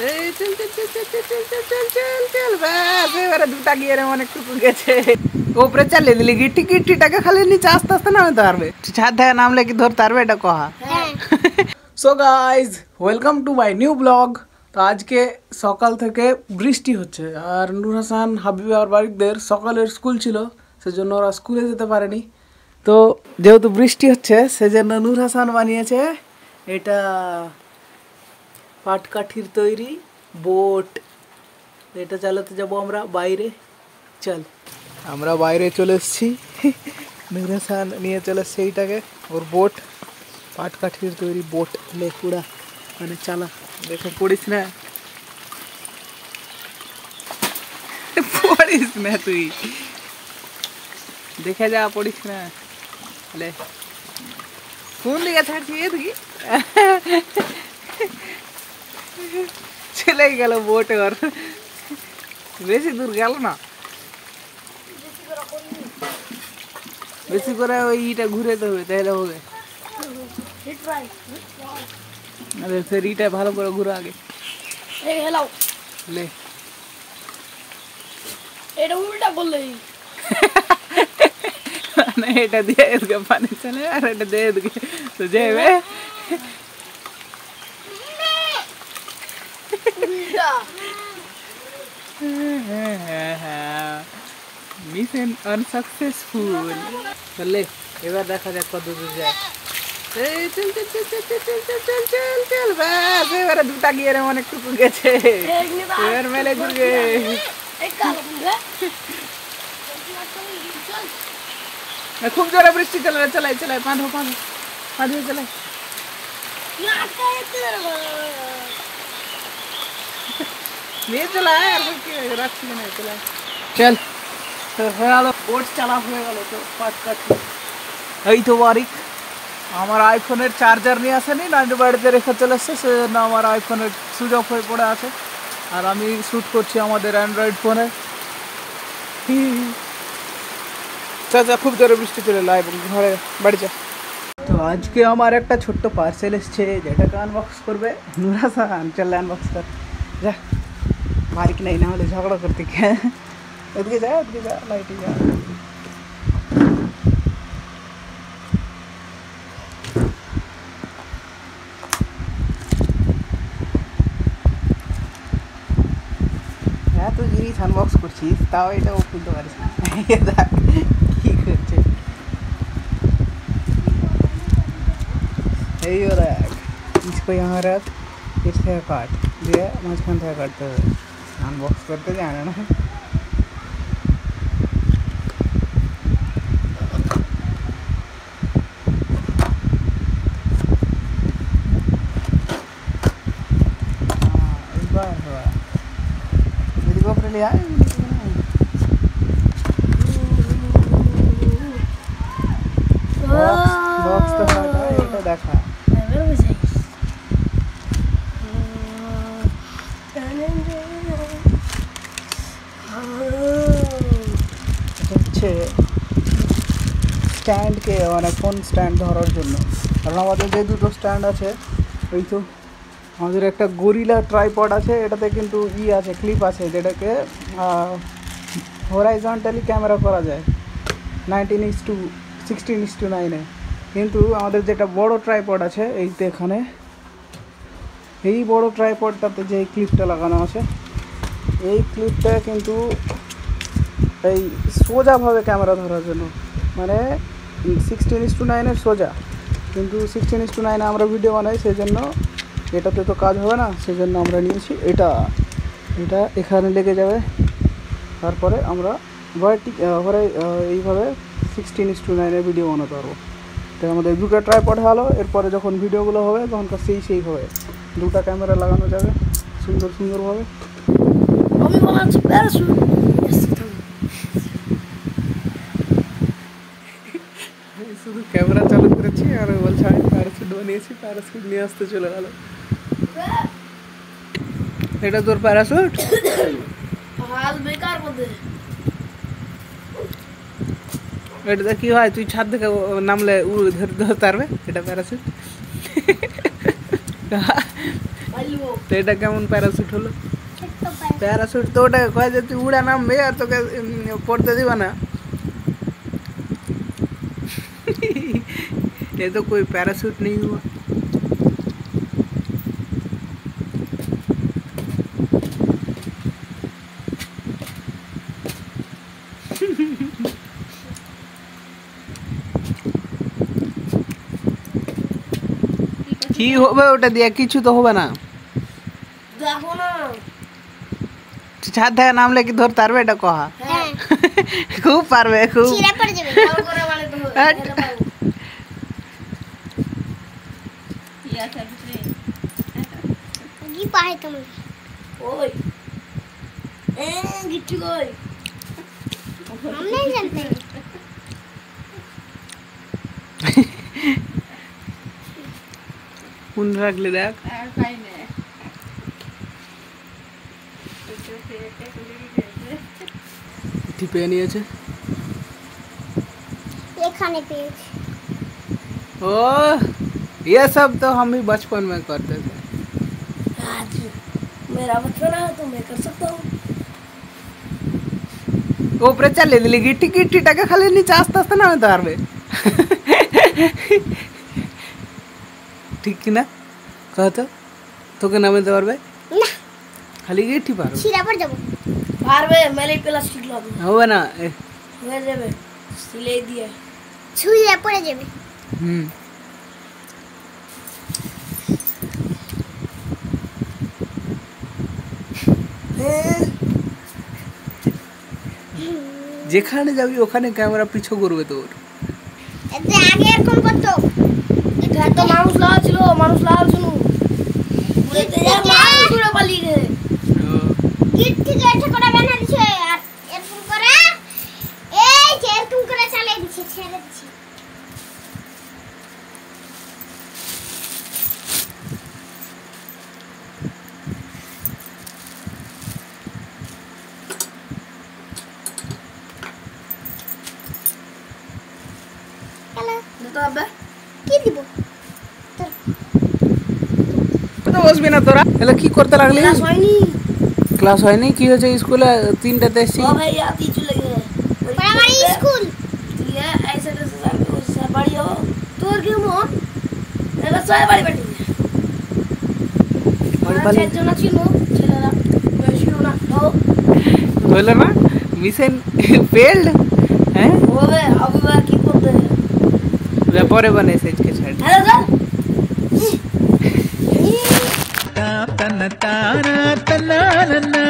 এই চল চল চল চল চল চল চল চল চল বাস এবারে দুটা গিয়ে অনেকটুকু গেছে। উপরে চালিয়ে দিলি গিট্টিটাকে খালি নিচে আস্তে আস্তে নামতে পারবে, ছাদ থেকে নামলে কি ধরতে পারবে এটা কহা। So guys welcome to my new blog. তো আজকে সকাল থেকে বৃষ্টি হচ্ছে আর নূর হাসান হাবিব আর বারিকদের সকালের স্কুল ছিল, সেজন্য ওরা স্কুলে যেতে পারেনি। তো যেহেতু বৃষ্টি হচ্ছে সেজন্য নূর হাসান বানিয়েছে এটা পাটকাঠির তৈরি বোট। এটা চালাতে যাব আমরা বাইরে। চল আমরা বাইরে চলে এসেছি, নূর হাসান নিয়ে চলে এসছে এইটাকে, ওর বোট, পাটকাঠির তৈরি বোট। লে পুরা মানে চালা, দেখে পড়িস না, পড়িস না তুই, দেখে যা, পড়িস না। লে কোন দিকে ছাড়ছি, এদিকে চলে গেল বোট। ওর বেশি দূর গেল না, বেশি করে ওই ইটা ঘুরে তো হবে, তাহলে হবে। আরে ফের ইটা ভালো করে ঘুরো আগে। লে এটা উল্টা করলে না, এটা দিয়ে এদিকে পানি চলে আর এটা দিয়ে এদিকে তো যাবে। Mission unsuccessful. চলে এবার দেখা যাক কত দূর যায়। এই চল চল চল চল চল চল চল চল চল বাস এবারে দুটা গিয়ে অনেকটুকু গেছে, এবার মেলে ঘুরবে। খুব জোরে বৃষ্টি চলে, চালাই চালাই পাঁধো পাঁধো পাঁধো চালাই। নিয়ে চলায় আর কি রাখছি না, চলায় চল। তো হয়ে গেল বোট চালা, হয়ে গেল। তো পাটকাঠি এই তো বারিক আমার আইফোনের চার্জার নিয়ে আসেনি, নাইনটি বাড়িতে রেখে চলে এসছে, সেজন্য আমার আইফোনের সুইচ অফ হয়ে পড়ে আছে আর আমি শ্যুট করছি আমাদের অ্যান্ড্রয়েড ফোনে। চাচা খুব জোরে বৃষ্টি চলে এলো, এবং ঘরে বাড়ি যা। তো আজকে আমার একটা ছোট্ট পার্সেল এসছে, যেটাকে আনবক্স করবে নূর হাসান। চল আনবক্স কর, যা। বারিক নেই, না হলে ঝগড়া করতে কে। ওদিকে যা, ওদিকে যা, লাইটে যা। তুই জিনিস আনবক্স করছিস, তাও এটাও খুলতে পারিস না। দেখ কি করছে, এই ও দেখ, इसको यहाँ रख, इस থেকে কাট দিয়ে মাঝখান থেকে কাটতে হবে। আনবক্স করতে জানে না। একবার হওয়া এদিকে উপরে লিয়া বক্স তো ফাটা, এটা দেখা। হচ্ছে স্ট্যান্ডকে মানে ফোন স্ট্যান্ড ধরার জন্য, কারণ আমাদের যে দুটো স্ট্যান্ড আছে, ওই তো আমাদের একটা গরিলা ট্রাইপড আছে, এটাতে কিন্তু আছে, ক্লিপ আছে, যেটাকে হরাইজন্টালি ক্যামেরা করা যায় 19:16:9। কিন্তু আমাদের যেটা বড় ট্রাইপড আছে এইতে, এখানে এই বড় ট্রাইপডটাতে যে ক্লিপটা লাগানো আছে, এই ক্লিপটা কিন্তু এই সোজাভাবে ক্যামেরা ধরার জন্য, মানে 16:9 সোজা, কিন্তু 16:9 আমরা ভিডিও বানাই, সেই জন্য এটাতে তো কাজ হবে না, সেই জন্য আমরা নিয়েছি এটা। এটা এখানে লেগে যাবে, তারপরে আমরা এইভাবে 16:9 ভিডিও বানাতে পারবো। তো আমাদের দুটো ট্রাইপড হলো, এরপরে যখন ভিডিওগুলো হবে তখনকার সেই হবে, দুটো ক্যামেরা লাগানো যাবে সুন্দর সুন্দরভাবে। শুধু ক্যামেরা চালু করেছি আর বলছে আমি প্যারাশুট বানিয়েছি, প্যারাশুট নিয়ে আসতে চলে গেল। এটা তোর প্যারাশুট? এটা কি হয়, তুই ছাদ থেকে নামলে ধরতে পারবে, এটা প্যারাশুট। তো এটা কেমন প্যারাশুট হলো? প্যারাশুট তো ওটা কয় যে তুই উড়া নামবে আর তোকে পড়তে দিবা না। ये तो कोई पैराशूट नहीं हुआ। কি হবে ওটা দিয়ে? কিছু তো হবে না। দেখো না ছাদ থেকে নামলে কি ধরতে পারবে এটা কহা? হ্যাঁ খুব পারবে, খুব। ছিঁড়ে পড়ে যাবে বল করে মানে তো হ্যাট। এটা পারবো কি পায় তুমি ওই এ গিট্টু কই हम नहीं जानते কোন রাখলে দেখ। টিপে নিয়েছে এখানে পেজ ओ ये सब तो हम भी बचपन में करते थे। आज मेरा बचपन है तो मैं कर सकता हूँ উপরে চালিয়ে দিলি গিটি গিটিটাকে খালি নিচে আস্তে আস্তে নামাতে পারবে। ঠিক কি না কহ তো? তোকে নামাতে পারবে না খালি গিটি পারবে? ছিঁড়ে পড়ে যাবো পারবে মেলে প্লাস্টিক লাগবে হবে না। হয়ে যাবে সিলাই দিয়ে ছুঁয়ে পড়ে যাবে হুম যেখানে যাবি ওখানে ক্যামেরা পিছু করবে তোর। এতে আগে এরকম করতো এটা তো মানুষ লাগা ছিল মানুষ লাগা ছিল বলেতে যা মানুষ পুরো পালিয়ে গেছে গিট থেকে এটা করে বানা দিছে আর এরকম করে এই যে এরকম করে চালিয়ে দিছে ছেড়ে দিছে তো আবে কি দিব তো বসবি না তোরা? এলা কি করতে লাগলি? ক্লাস হয়নি ক্লাস হয়নি? কি হয়েছে স্কুলে? 3টাতে এসছি। ও ভাই আতি চলে গেছে প্রাইমারি স্কুল ये ऐसे से बड़ी हो তোর কি মন এলা ছয় বাড়ি বেটি বাড়ি পালি একজন ছিল ছেলেরা বেশিও না ও বলে না মিশন फेल्ड हैं ওবে আবুবা কি করতে व्यापारे बने सेज के साइड হ্যালো ता तना ताना तना ना